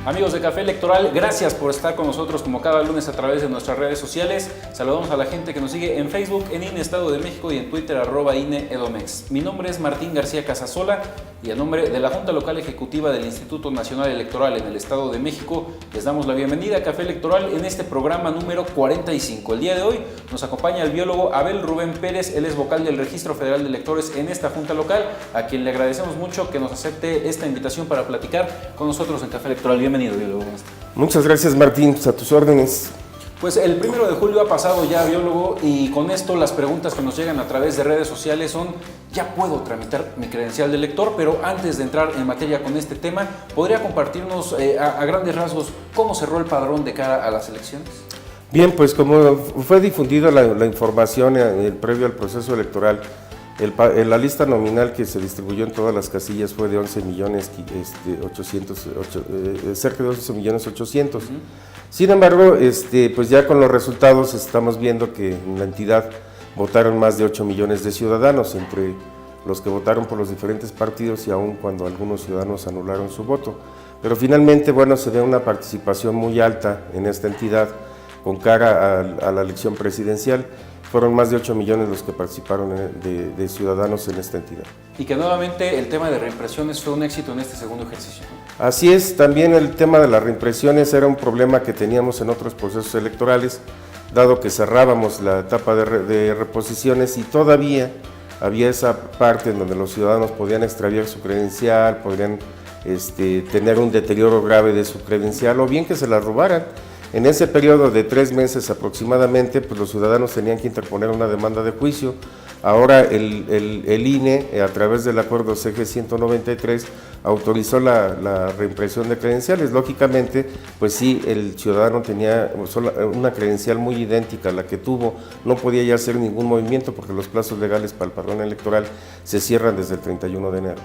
Amigos de Café Electoral, gracias por estar con nosotros como cada lunes a través de nuestras redes sociales. Saludamos a la gente que nos sigue en Facebook, en INE Estado de México y en Twitter @INE-EDOMEX. Mi nombre es Martín García Casasola y a nombre de la Junta Local Ejecutiva del Instituto Nacional Electoral en el Estado de México, les damos la bienvenida a Café Electoral en este programa número 45. El día de hoy nos acompaña el biólogo Abel Rubén Pérez, él es vocal del Registro Federal de Electores en esta Junta Local, a quien le agradecemos mucho que nos acepte esta invitación para platicar con nosotros en Café Electoral. Bienvenido, biólogo. Muchas gracias, Martín, a tus órdenes. Pues el 1 de julio ha pasado ya, biólogo, y con esto las preguntas que nos llegan a través de redes sociales son: ya puedo tramitar mi credencial de elector, pero antes de entrar en materia con este tema, ¿podría compartirnos a grandes rasgos cómo cerró el padrón de cara a las elecciones? Bien, pues como fue difundida la información previo al proceso electoral, la lista nominal que se distribuyó en todas las casillas fue de 11 millones, cerca de 11 millones 800. Sin embargo, pues ya con los resultados estamos viendo que en la entidad votaron más de 8 millones de ciudadanos, entre los que votaron por los diferentes partidos y aún cuando algunos ciudadanos anularon su voto. Pero finalmente, bueno, se ve una participación muy alta en esta entidad con cara a la elección presidencial. Fueron más de 8 millones los que participaron de ciudadanos en esta entidad. Y que nuevamente el tema de reimpresiones fue un éxito en este segundo ejercicio. Así es, también el tema de las reimpresiones era un problema que teníamos en otros procesos electorales, dado que cerrábamos la etapa de reposiciones y todavía había esa parte en donde los ciudadanos podían extraviar su credencial, podrían tener un deterioro grave de su credencial o bien que se la robaran. En ese periodo de 3 meses aproximadamente, pues los ciudadanos tenían que interponer una demanda de juicio. Ahora el INE, a través del acuerdo CG 193, autorizó la reimpresión de credenciales. Lógicamente, pues sí, el ciudadano tenía una credencial muy idéntica a la que tuvo, no podía ya hacer ningún movimiento porque los plazos legales para el padrón electoral se cierran desde el 31 de enero.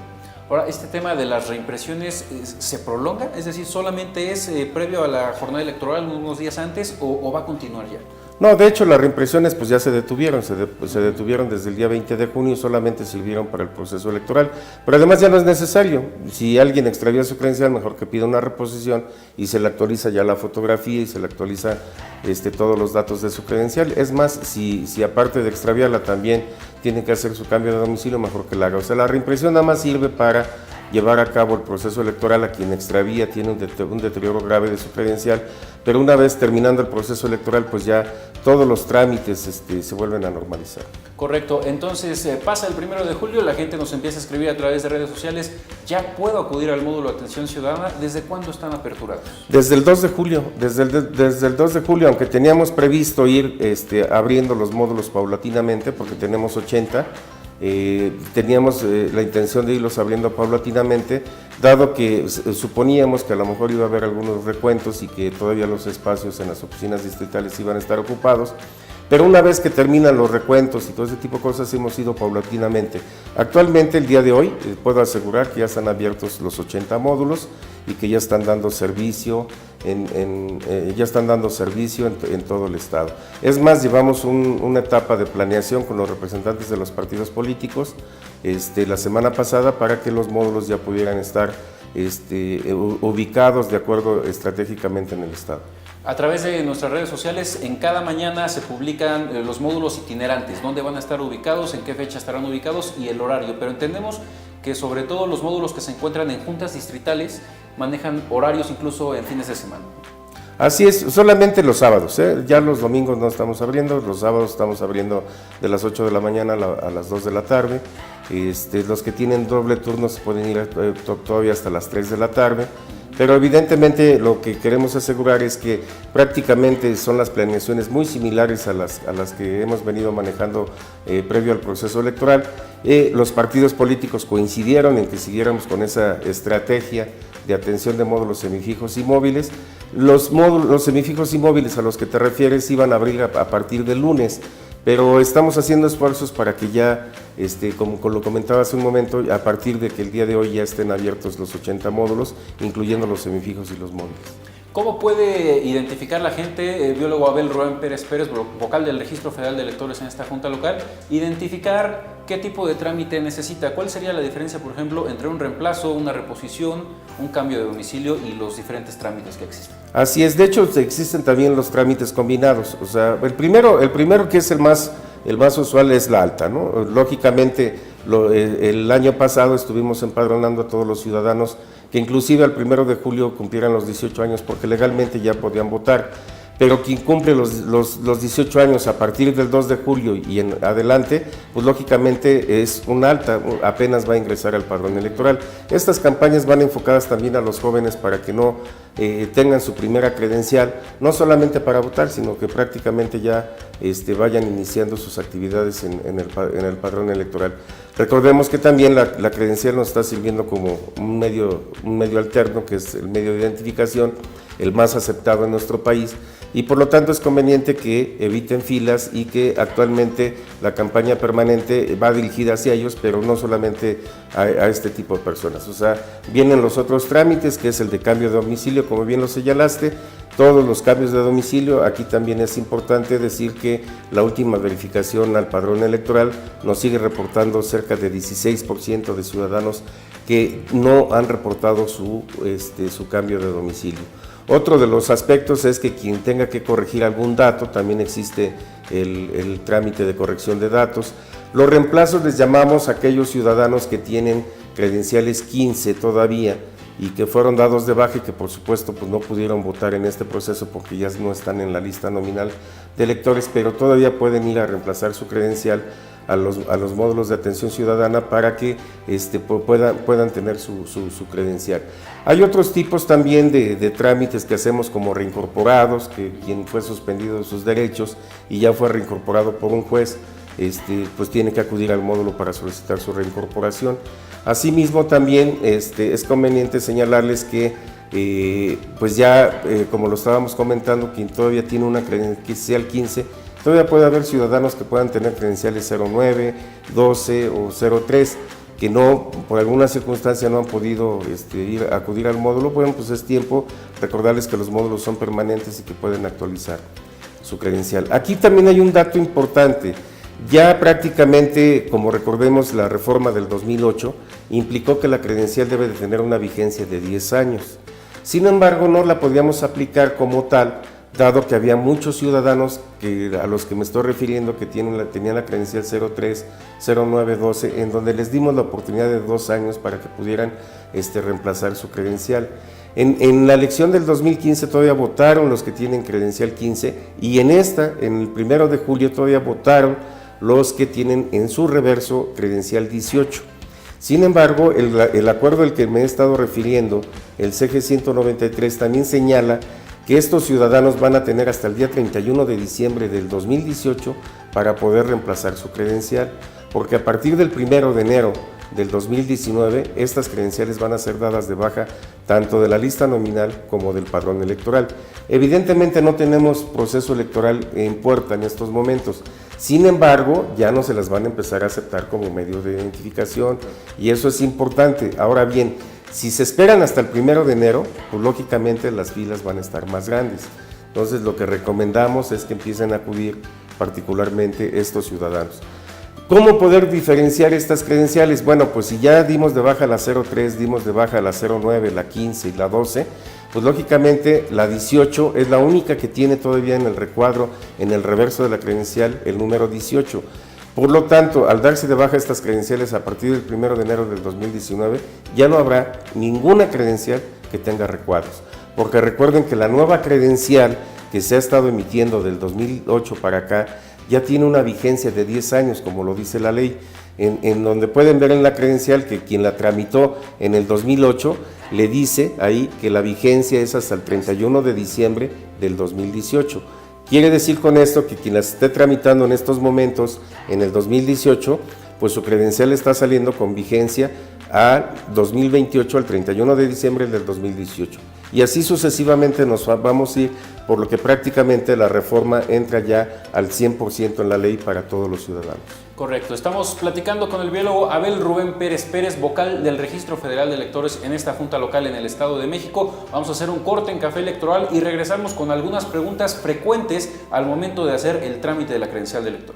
Ahora, ¿este tema de las reimpresiones se prolonga? Es decir, ¿solamente es previo a la jornada electoral, unos días antes, o va a continuar ya? No, de hecho las reimpresiones pues ya se detuvieron, se detuvieron desde el día 20 de junio, solamente sirvieron para el proceso electoral, pero además ya no es necesario. Si alguien extravía su credencial, mejor que pida una reposición y se le actualiza ya la fotografía y se le actualiza todos los datos de su credencial. Es más, si aparte de extraviarla también tiene que hacer su cambio de domicilio, mejor que la haga. O sea, la reimpresión nada más sirve para llevar a cabo el proceso electoral a quien extravía, tiene un deterioro grave de su credencial, pero una vez terminando el proceso electoral, pues ya todos los trámites se vuelven a normalizar. Correcto, entonces pasa el 1 de julio, la gente nos empieza a escribir a través de redes sociales: ¿ya puedo acudir al módulo de atención ciudadana? ¿Desde cuándo están aperturados? Desde el 2 de julio, desde el 2 de julio, aunque teníamos previsto ir abriendo los módulos paulatinamente, porque tenemos 80, teníamos la intención de irlos abriendo paulatinamente, dado que suponíamos que a lo mejor iba a haber algunos recuentos y que todavía los espacios en las oficinas distritales iban a estar ocupados, pero una vez que terminan los recuentos y todo ese tipo de cosas hemos ido paulatinamente. Actualmente, el día de hoy, puedo asegurar que ya están abiertos los 80 módulos y que ya están dando servicio en todo el estado. Es más, llevamos una etapa de planeación con los representantes de los partidos políticos la semana pasada para que los módulos ya pudieran estar ubicados de acuerdo estratégicamente en el estado. A través de nuestras redes sociales, en cada mañana se publican los módulos itinerantes, dónde van a estar ubicados, en qué fecha estarán ubicados y el horario, pero entendemos que sobre todo los módulos que se encuentran en juntas distritales manejan horarios incluso en fines de semana. Así es, solamente los sábados, ya los domingos no estamos abriendo, los sábados estamos abriendo de las 8 de la mañana a las 2 de la tarde, los que tienen doble turno se pueden ir todavía hasta las 3 de la tarde, pero evidentemente lo que queremos asegurar es que prácticamente son las planeaciones muy similares a las que hemos venido manejando previo al proceso electoral. Los partidos políticos coincidieron en que siguiéramos con esa estrategia de atención de módulos semifijos y móviles. Los semifijos y móviles a los que te refieres iban a abrir a partir del lunes, pero estamos haciendo esfuerzos para que ya, como lo comentaba hace un momento, a partir de que el día de hoy ya estén abiertos los 80 módulos, incluyendo los semifijos y los móviles. ¿Cómo puede identificar la gente, biólogo Abel Roen Pérez Pérez, vocal del Registro Federal de Electores en esta Junta Local, identificar qué tipo de trámite necesita? ¿Cuál sería la diferencia, por ejemplo, entre un reemplazo, una reposición, un cambio de domicilio y los diferentes trámites que existen? Así es, de hecho existen también los trámites combinados. O sea, el primero que es el más usual es la alta, ¿no? Lógicamente, el año pasado estuvimos empadronando a todos los ciudadanos que inclusive al 1 de julio cumplieran los 18 años porque legalmente ya podían votar, pero quien cumple los 18 años a partir del 2 de julio y en adelante, pues lógicamente es un alta, apenas va a ingresar al padrón electoral. Estas campañas van enfocadas también a los jóvenes para que no tengan su primera credencial, no solamente para votar, sino que prácticamente ya vayan iniciando sus actividades en el padrón electoral. Recordemos que también la credencial nos está sirviendo como un medio alterno, que es el medio de identificación, el más aceptado en nuestro país, y por lo tanto es conveniente que eviten filas y que actualmente la campaña permanente va dirigida hacia ellos, pero no solamente a este tipo de personas. O sea, vienen los otros trámites, que es el de cambio de domicilio, como bien lo señalaste, todos los cambios de domicilio. Aquí también es importante decir que la última verificación al padrón electoral nos sigue reportando cerca de 16% de ciudadanos que no han reportado su cambio de domicilio. Otro de los aspectos es que quien tenga que corregir algún dato, también existe el trámite de corrección de datos. Los reemplazos les llamamos a aquellos ciudadanos que tienen credenciales 15 todavía y que fueron dados de baja y que por supuesto pues no pudieron votar en este proceso porque ya no están en la lista nominal de electores, pero todavía pueden ir a reemplazar su credencial a los módulos de atención ciudadana para que puedan tener su credencial. Hay otros tipos también de trámites que hacemos como reincorporados, que quien fue suspendido de sus derechos y ya fue reincorporado por un juez, pues tiene que acudir al módulo para solicitar su reincorporación. Asimismo también es conveniente señalarles que pues ya como lo estábamos comentando, quien todavía tiene una credencial 15, todavía puede haber ciudadanos que puedan tener credenciales 09, 12 o 03, que no, por alguna circunstancia no han podido acudir al módulo. Bueno, pues es tiempo recordarles que los módulos son permanentes y que pueden actualizar su credencial. Aquí también hay un dato importante. Ya prácticamente, como recordemos, la reforma del 2008 implicó que la credencial debe de tener una vigencia de 10 años. Sin embargo, no la podíamos aplicar como tal, dado que había muchos ciudadanos a los que me estoy refiriendo que tenían la credencial 03, 09, 12, en donde les dimos la oportunidad de 2 años para que pudieran reemplazar su credencial. En la elección del 2015 todavía votaron los que tienen credencial 15 y en el 1 de julio todavía votaron los que tienen en su reverso credencial 18. Sin embargo, el acuerdo al que me he estado refiriendo, el CG 193, también señala que estos ciudadanos van a tener hasta el día 31 de diciembre del 2018 para poder reemplazar su credencial, porque a partir del 1 de enero del 2019, estas credenciales van a ser dadas de baja tanto de la lista nominal como del padrón electoral. Evidentemente no tenemos proceso electoral en puerta en estos momentos, sin embargo, ya no se las van a empezar a aceptar como medio de identificación y eso es importante. Ahora bien, si se esperan hasta el 1 de enero, pues lógicamente las filas van a estar más grandes. Entonces lo que recomendamos es que empiecen a acudir particularmente estos ciudadanos. ¿Cómo poder diferenciar estas credenciales? Bueno, pues si ya dimos de baja la 03, dimos de baja la 09, la 15 y la 12, pues lógicamente la 18 es la única que tiene todavía en el recuadro, en el reverso de la credencial, el número 18. Por lo tanto, al darse de baja estas credenciales a partir del 1 de enero del 2019, ya no habrá ninguna credencial que tenga recuadros. Porque recuerden que la nueva credencial que se ha estado emitiendo del 2008 para acá, ya tiene una vigencia de 10 años, como lo dice la ley, en donde pueden ver en la credencial que quien la tramitó en el 2008, le dice ahí que la vigencia es hasta el 31 de diciembre del 2018. Quiere decir con esto que quien la esté tramitando en estos momentos, en el 2018, pues su credencial está saliendo con vigencia a 2028, al 31 de diciembre del 2018. Y así sucesivamente nos vamos a ir por lo que prácticamente la reforma entra ya al 100% en la ley para todos los ciudadanos. Correcto, estamos platicando con el biólogo Abel Rubén Pérez Pérez, vocal del Registro Federal de Electores en esta Junta Local en el Estado de México. Vamos a hacer un corte en Café Electoral y regresamos con algunas preguntas frecuentes al momento de hacer el trámite de la credencial de elector.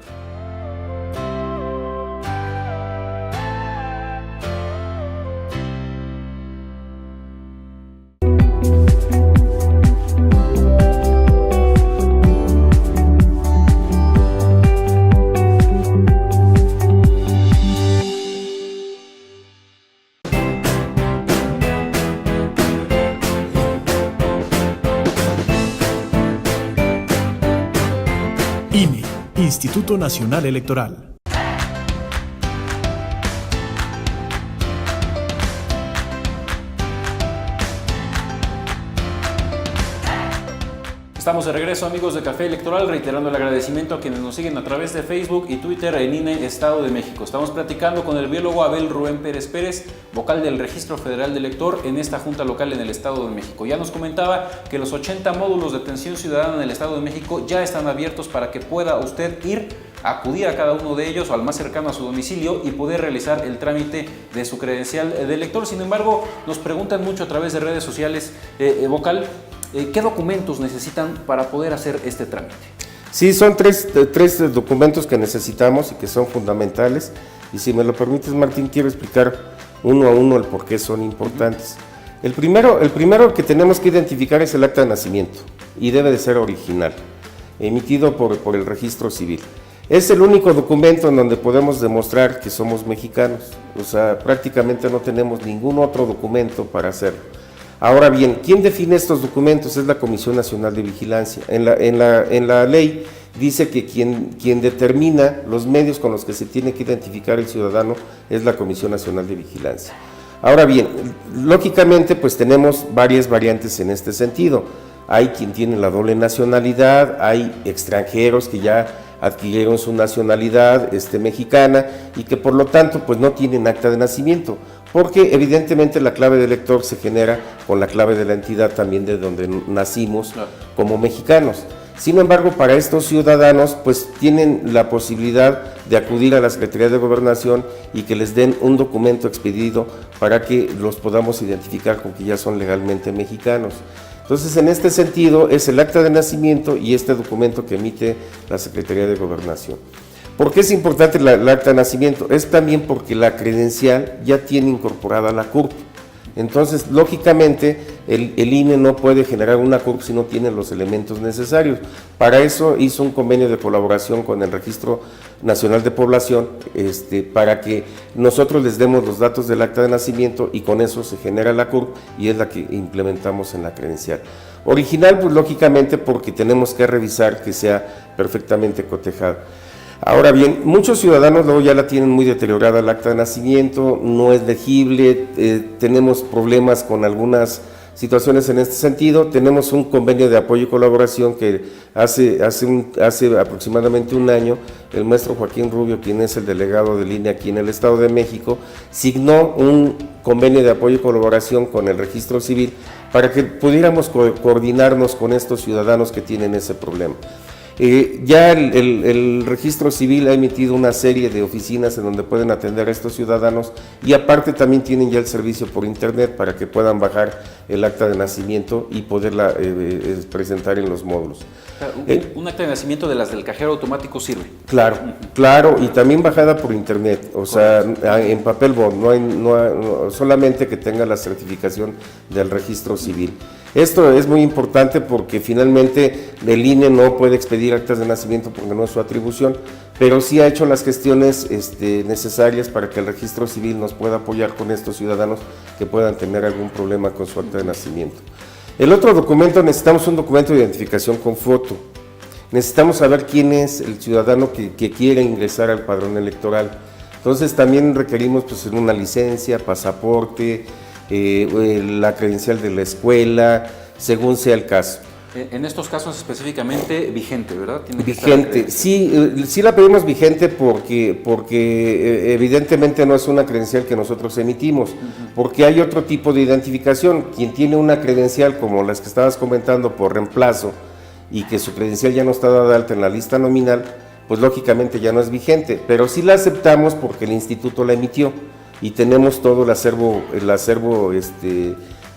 INE, Instituto Nacional Electoral. Estamos de regreso, amigos de Café Electoral, reiterando el agradecimiento a quienes nos siguen a través de Facebook y Twitter en INE Estado de México. Estamos platicando con el biólogo Abel Rubén Pérez Pérez, vocal del Registro Federal de Elector en esta Junta Local en el Estado de México. Ya nos comentaba que los 80 módulos de atención ciudadana en el Estado de México ya están abiertos para que pueda usted acudir a cada uno de ellos o al más cercano a su domicilio y poder realizar el trámite de su credencial de elector. Sin embargo, nos preguntan mucho a través de redes sociales, vocal, ¿qué documentos necesitan para poder hacer este trámite? Sí, son tres documentos que necesitamos y que son fundamentales. Y si me lo permites, Martín, quiero explicar uno a uno el por qué son importantes. El primero que tenemos que identificar es el acta de nacimiento y debe de ser original, emitido por el registro civil. Es el único documento en donde podemos demostrar que somos mexicanos, o sea, prácticamente no tenemos ningún otro documento para hacerlo. Ahora bien, ¿quién define estos documentos? Es la Comisión Nacional de Vigilancia. En la ley dice que quien determina los medios con los que se tiene que identificar el ciudadano es la Comisión Nacional de Vigilancia. Ahora bien, lógicamente pues tenemos varias variantes en este sentido. Hay quien tiene la doble nacionalidad, hay extranjeros que ya adquirieron su nacionalidad mexicana y que por lo tanto pues no tienen acta de nacimiento, porque evidentemente la clave de elector se genera con la clave de la entidad también de donde nacimos como mexicanos. Sin embargo, para estos ciudadanos pues tienen la posibilidad de acudir a la Secretaría de Gobernación y que les den un documento expedido para que los podamos identificar con que ya son legalmente mexicanos. Entonces, en este sentido, es el acta de nacimiento y este documento que emite la Secretaría de Gobernación. ¿Por qué es importante el acta de nacimiento? Es también porque la credencial ya tiene incorporada la CURP. Entonces, lógicamente, el INE no puede generar una CURP si no tiene los elementos necesarios. Para eso hizo un convenio de colaboración con el Registro Nacional de Población, para que nosotros les demos los datos del acta de nacimiento y con eso se genera la CURP y es la que implementamos en la credencial. Original, pues lógicamente porque tenemos que revisar que sea perfectamente cotejada. Ahora bien, muchos ciudadanos luego ya la tienen muy deteriorada el acta de nacimiento, no es legible, tenemos problemas con algunas situaciones en este sentido. Tenemos un convenio de apoyo y colaboración que hace aproximadamente un año el maestro Joaquín Rubio, quien es el delegado del INE aquí en el Estado de México, signó un convenio de apoyo y colaboración con el Registro Civil para que pudiéramos coordinarnos con estos ciudadanos que tienen ese problema. Ya el Registro Civil ha emitido una serie de oficinas en donde pueden atender a estos ciudadanos y aparte también tienen ya el servicio por internet para que puedan bajar el acta de nacimiento y poderla presentar en los módulos. Un acta de nacimiento de las del cajero automático sirve. Claro, y también bajada por internet, o sea, en papel bond, no solamente que tenga la certificación del Registro Civil. Esto es muy importante porque finalmente el INE no puede expedir actas de nacimiento porque no es su atribución, pero sí ha hecho las gestiones necesarias para que el Registro Civil nos pueda apoyar con estos ciudadanos que puedan tener algún problema con su acta de nacimiento. El otro documento, necesitamos un documento de identificación con foto. Necesitamos saber quién es el ciudadano que quiere ingresar al padrón electoral. Entonces también requerimos una licencia, pasaporte, la credencial de la escuela, según sea el caso. En estos casos específicamente vigente, ¿verdad? Vigente, sí la pedimos vigente porque evidentemente no es una credencial que nosotros emitimos, porque hay otro tipo de identificación. Quien tiene una credencial como las que estabas comentando por reemplazo, y que su credencial ya no está dada de alta en la lista nominal, pues lógicamente ya no es vigente, pero sí la aceptamos porque el instituto la emitió y tenemos todo el acervo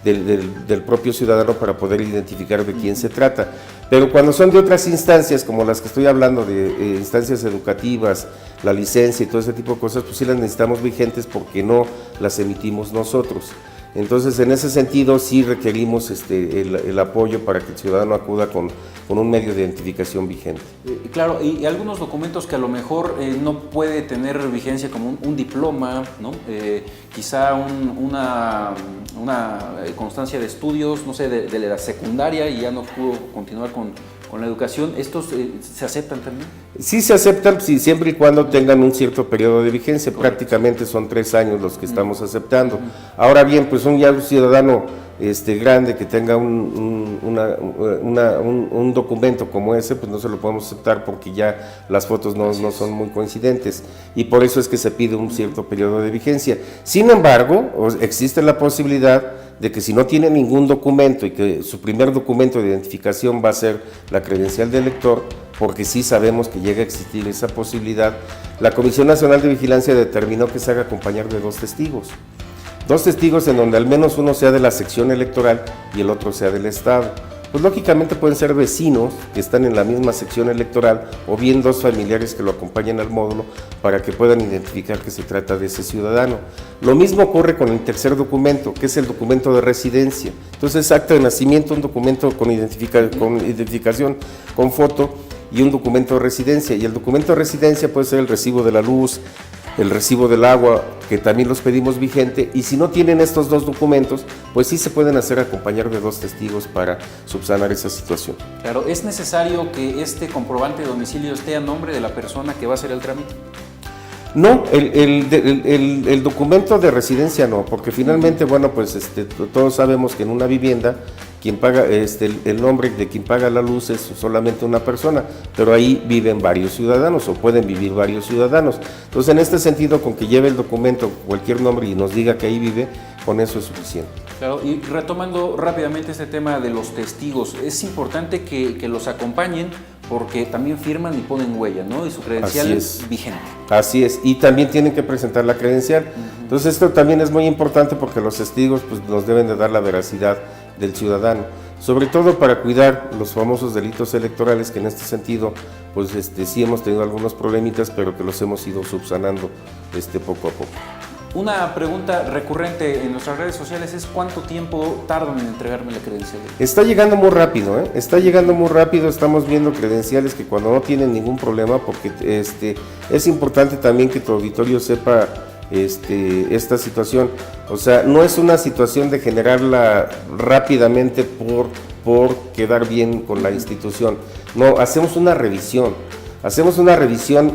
del propio ciudadano para poder identificar de quién se trata. Pero cuando son de otras instancias, como las que estoy hablando, de instancias educativas, la licencia y todo ese tipo de cosas, pues sí las necesitamos vigentes porque no las emitimos nosotros. Entonces, en ese sentido, sí requerimos el apoyo para que el ciudadano acuda con un medio de identificación vigente. Claro, y algunos documentos que a lo mejor no puede tener vigencia, como un diploma, ¿no? Quizá una constancia de estudios, no sé, de la secundaria y ya no pudo continuar con la educación. ¿Estos se aceptan también? Sí se aceptan, sí, siempre y cuando tengan un cierto periodo de vigencia. Correcto. Prácticamente son 3 años los que estamos aceptando. Ahora bien, pues un ciudadano grande que tenga un documento como ese, pues no se lo podemos aceptar porque ya las fotos no son muy coincidentes, y por eso es que se pide un cierto periodo de vigencia. Sin embargo, existe la posibilidad de que si no tiene ningún documento y que su primer documento de identificación va a ser la credencial del elector, porque sí sabemos que llega a existir esa posibilidad, la Comisión Nacional de Vigilancia determinó que se haga acompañar de 2 testigos. 2 testigos en donde al menos uno sea de la sección electoral y el otro sea del Estado. Pues lógicamente pueden ser vecinos que están en la misma sección electoral o bien 2 familiares que lo acompañen al módulo para que puedan identificar que se trata de ese ciudadano. Lo mismo ocurre con el tercer documento, que es el documento de residencia. Entonces, acta de nacimiento, un documento con identificación con foto y un documento de residencia. Y el documento de residencia puede ser el recibo de la luz, el recibo del agua, que también los pedimos vigente, y si no tienen estos 2 documentos, pues sí se pueden hacer acompañar de 2 testigos para subsanar esa situación. Claro, ¿es necesario que este comprobante de domicilio esté a nombre de la persona que va a hacer el trámite? No, el documento de residencia no, porque finalmente, bueno, pues todos sabemos que en una vivienda quien paga, el nombre de quien paga la luz es solamente una persona, pero ahí viven varios ciudadanos o pueden vivir varios ciudadanos. Entonces, en este sentido, con que lleve el documento cualquier nombre y nos diga que ahí vive, con eso es suficiente. Claro, y retomando rápidamente este tema de los testigos, es importante que los acompañen porque también firman y ponen huella, ¿no? Y su credencial es vigente. Así es, y también tienen que presentar la credencial. Entonces, esto también es muy importante porque los testigos pues, nos deben de dar la veracidad del ciudadano, sobre todo para cuidar los famosos delitos electorales, que en este sentido, pues sí hemos tenido algunos problemitas, pero que los hemos ido subsanando poco a poco. Una pregunta recurrente en nuestras redes sociales es ¿cuánto tiempo tardan en entregarme la credencial? Está llegando muy rápido, está llegando muy rápido. Estamos viendo credenciales que cuando no tienen ningún problema, porque es importante también que tu auditorio sepa esta situación. O sea, no es una situación de generarla rápidamente por quedar bien con la institución. No, hacemos una revisión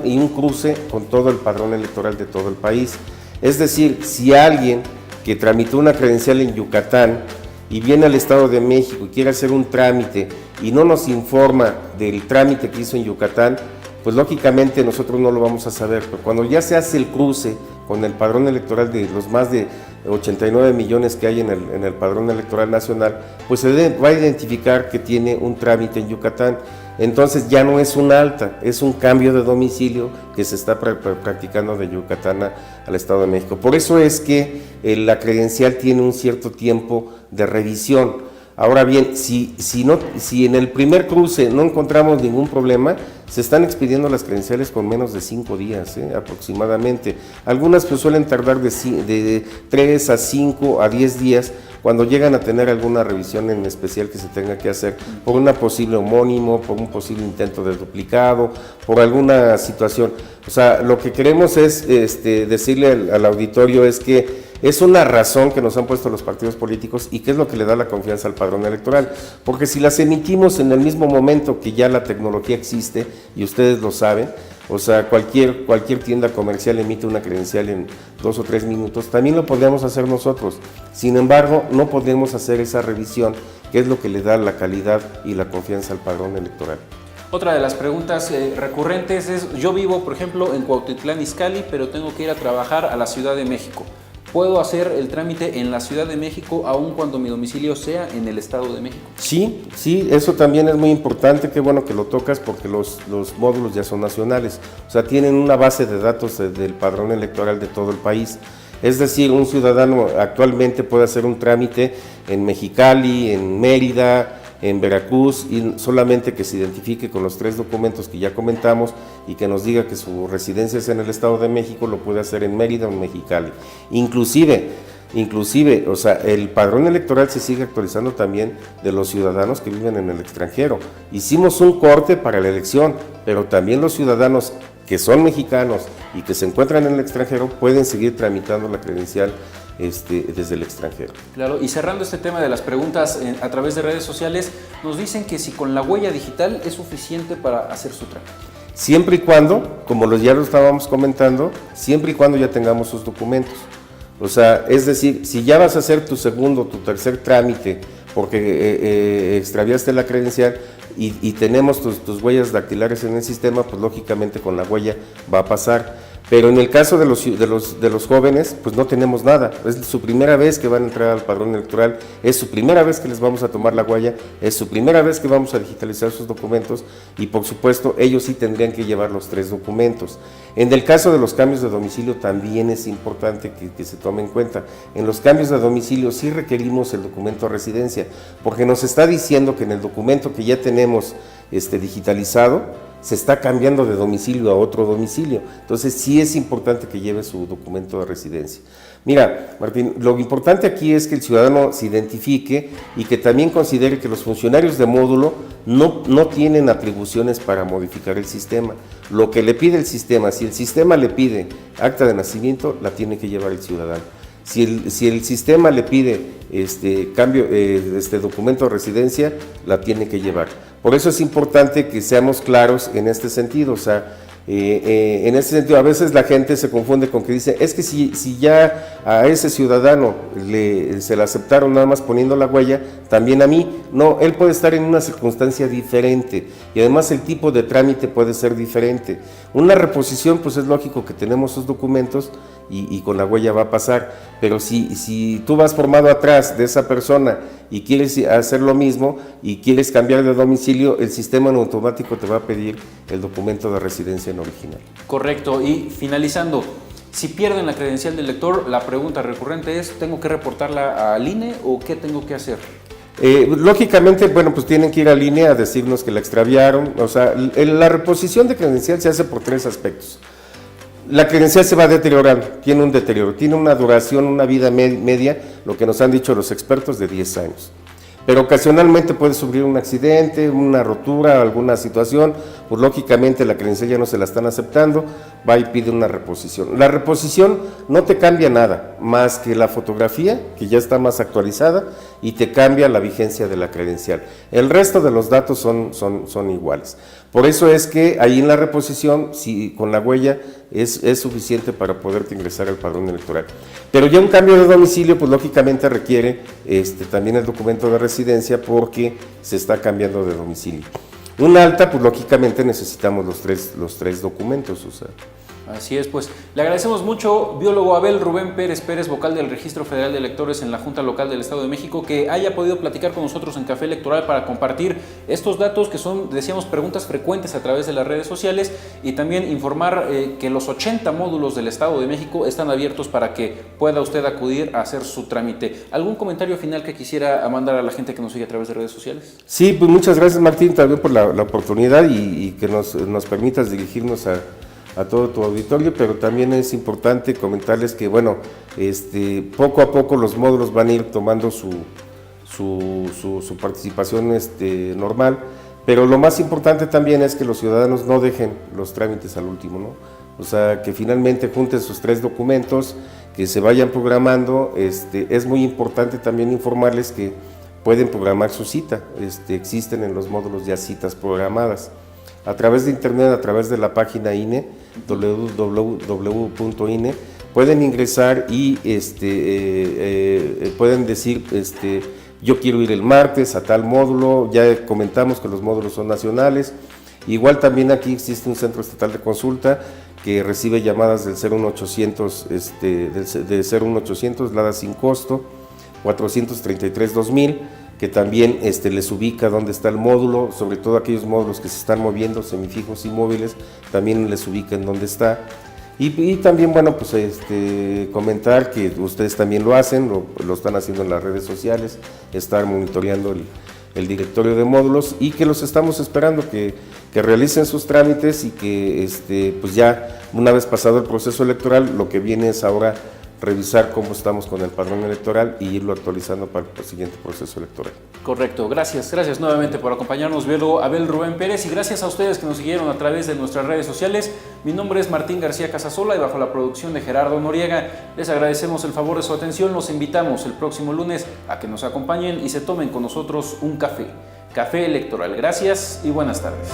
y un cruce con todo el padrón electoral de todo el país. Es decir, si alguien que tramitó una credencial en Yucatán y viene al Estado de México y quiere hacer un trámite y no nos informa del trámite que hizo en Yucatán, pues lógicamente nosotros no lo vamos a saber. Pero cuando ya se hace el cruce con el padrón electoral de los más de 89 millones que hay en el padrón electoral nacional, pues se va a identificar que tiene un trámite en Yucatán. Entonces ya no es un alta, es un cambio de domicilio que se está practicando de Yucatán al Estado de México. Por eso es que la credencial tiene un cierto tiempo de revisión. Ahora bien, si en el primer cruce no encontramos ningún problema, se están expidiendo las credenciales con menos de 5 días aproximadamente. Algunas pues suelen tardar de 3 a 5 a 10 días cuando llegan a tener alguna revisión en especial que se tenga que hacer por una posible homónimo, por un posible intento de duplicado, por alguna situación. O sea, lo que queremos es decirle al auditorio es que es una razón que nos han puesto los partidos políticos y que es lo que le da la confianza al padrón electoral, porque si las emitimos en el mismo momento que ya la tecnología existe, y ustedes lo saben, o sea, cualquier tienda comercial emite una credencial en 2 o 3 minutos, también lo podríamos hacer nosotros. Sin embargo, no podemos hacer esa revisión, que es lo que le da la calidad y la confianza al padrón electoral. Otra de las preguntas recurrentes es, yo vivo, por ejemplo, en Cuautitlán Izcalli, pero tengo que ir a trabajar a la Ciudad de México. ¿puedo hacer el trámite en la Ciudad de México aun cuando mi domicilio sea en el Estado de México? Sí, eso también es muy importante, qué bueno que lo tocas porque los módulos ya son nacionales, o sea, tienen una base de datos del padrón electoral de todo el país. Es decir, un ciudadano actualmente puede hacer un trámite en Mexicali, en Mérida, en Veracruz, y solamente que se identifique con los 3 documentos que ya comentamos y que nos diga que su residencia es en el Estado de México, lo puede hacer en Mérida o en Mexicali. Inclusive, o sea, el padrón electoral se sigue actualizando también de los ciudadanos que viven en el extranjero. Hicimos un corte para la elección, pero también los ciudadanos que son mexicanos y que se encuentran en el extranjero pueden seguir tramitando la credencial desde el extranjero. Claro, y cerrando este tema de las preguntas a través de redes sociales, nos dicen que si con la huella digital es suficiente para hacer su trámite. Siempre y cuando, como ya lo estábamos comentando, siempre y cuando ya tengamos sus documentos. O sea, es decir, si ya vas a hacer tu segundo, tu tercer trámite porque extraviaste la credencial y tenemos tus huellas dactilares en el sistema, pues lógicamente con la huella va a pasar. Pero en el caso de los jóvenes, pues no tenemos nada. Es su primera vez que van a entrar al padrón electoral, es su primera vez que les vamos a tomar la huella, es su primera vez que vamos a digitalizar sus documentos y por supuesto ellos sí tendrían que llevar los 3 documentos. En el caso de los cambios de domicilio también es importante que se tome en cuenta. En los cambios de domicilio sí requerimos el documento de residencia, porque nos está diciendo que en el documento que ya tenemos digitalizado, se está cambiando de domicilio a otro domicilio. Entonces sí es importante que lleve su documento de residencia. Mira, Martín, lo importante aquí es que el ciudadano se identifique y que también considere que los funcionarios de módulo no tienen atribuciones para modificar el sistema. Lo que le pide el sistema, si el sistema le pide acta de nacimiento, la tiene que llevar el ciudadano. Si el sistema le pide documento de residencia, la tiene que llevar. Por eso es importante que seamos claros en este sentido. O sea, en este sentido, a veces la gente se confunde con que dice, es que si ya a ese ciudadano se le aceptaron nada más poniendo la huella, también a mí. No, él puede estar en una circunstancia diferente y además el tipo de trámite puede ser diferente. Una reposición, pues es lógico que tenemos sus documentos y con la huella va a pasar, pero si tú vas formado atrás de esa persona y quieres hacer lo mismo y quieres cambiar de domicilio, el sistema en automático te va a pedir el documento de residencia en original. Correcto, y finalizando, si pierden la credencial del lector, la pregunta recurrente es, ¿tengo que reportarla al INE o qué tengo que hacer? Lógicamente, bueno, pues tienen que ir al INE a decirnos que la extraviaron. O sea, la reposición de credencial se hace por 3 aspectos. La credencial se va deteriorando, tiene un deterioro, tiene una duración, una vida media, lo que nos han dicho los expertos, de 10 años. Pero ocasionalmente puede sufrir un accidente, una rotura, alguna situación, pues lógicamente la credencial ya no se la están aceptando, va y pide una reposición. La reposición no te cambia nada, más que la fotografía, que ya está más actualizada, y te cambia la vigencia de la credencial. El resto de los datos son iguales. Por eso es que ahí en la reposición, si con la huella, es suficiente para poderte ingresar al padrón electoral. Pero ya un cambio de domicilio, pues lógicamente requiere también el documento de residencia porque se está cambiando de domicilio. Un alta, pues lógicamente necesitamos los tres documentos, o sea. Así es, pues le agradecemos mucho, biólogo Abel Rubén Pérez Pérez, vocal del Registro Federal de Electores en la Junta Local del Estado de México, que haya podido platicar con nosotros en Café Electoral para compartir estos datos que son, decíamos, preguntas frecuentes a través de las redes sociales, y también informar que los 80 módulos del Estado de México están abiertos para que pueda usted acudir a hacer su trámite. ¿Algún comentario final que quisiera mandar a la gente que nos sigue a través de redes sociales? Sí, pues muchas gracias, Martín, también por la oportunidad y que nos permitas dirigirnos a todo tu auditorio, pero también es importante comentarles que, bueno, poco a poco los módulos van a ir tomando su participación normal, pero lo más importante también es que los ciudadanos no dejen los trámites al último, ¿no? O sea, que finalmente junten sus 3 documentos, que se vayan programando. Es muy importante también informarles que pueden programar su cita, existen en los módulos ya citas programadas. A través de internet, a través de la página INE, www.ine, pueden ingresar y pueden decir, yo quiero ir el martes a tal módulo. Ya comentamos que los módulos son nacionales. Igual también aquí existe un centro estatal de consulta que recibe llamadas del 01800, de 01800, LADA sin costo, 433-2000, que también les ubica dónde está el módulo, sobre todo aquellos módulos que se están moviendo, semifijos y móviles, también les ubica en dónde está. Y también, bueno, pues comentar que ustedes también lo hacen, lo están haciendo en las redes sociales, estar monitoreando el directorio de módulos, y que los estamos esperando que realicen sus trámites, y que pues ya una vez pasado el proceso electoral, lo que viene es ahora revisar cómo estamos con el padrón electoral y irlo actualizando para el siguiente proceso electoral. Correcto, gracias nuevamente por acompañarnos, biólogo Abel Rubén Pérez, y gracias a ustedes que nos siguieron a través de nuestras redes sociales. Mi nombre es Martín García Casasola y bajo la producción de Gerardo Noriega les agradecemos el favor de su atención. Los invitamos el próximo lunes a que nos acompañen y se tomen con nosotros un café electoral. Gracias y buenas tardes.